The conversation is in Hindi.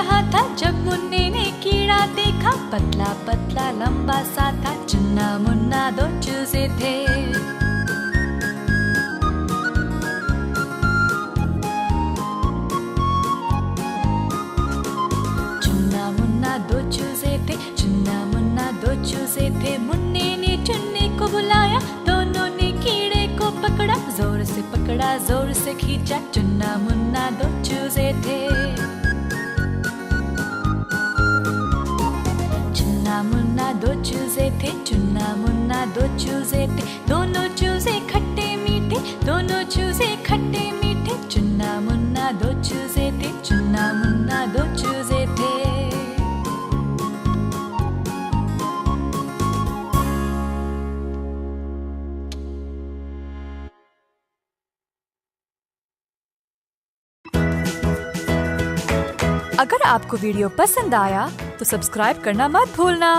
रहा था जब मुन्ने ने कीड़ा देखा, पतला पतला लंबा सा था, चुन्ना मुन्ना दो चूजे थे। चुन्ना मुन्ना दो चूजे थे, चुन्ना मुन्ना दो चूजे थे। मुन्ने ने चुन्ने को बुलाया, दोनों ने कीड़े को पकड़ा, जोर से पकड़ा जोर से खींचा, चुन्ना मुन्ना दो चूजे थे। चुन्ना मुन्ना दो चूजे थे, चुन्ना मुन्ना दो चूजे थे। दोनों चूजे खट्टे मीठे, दोनों चूजे खट्टे मीठे, चुन्ना मुन्ना दो चूजे थे, चुन्ना मुन्ना दो चूजे थे। अगर आपको वीडियो पसंद आया तो सब्सक्राइब करना मत भूलना।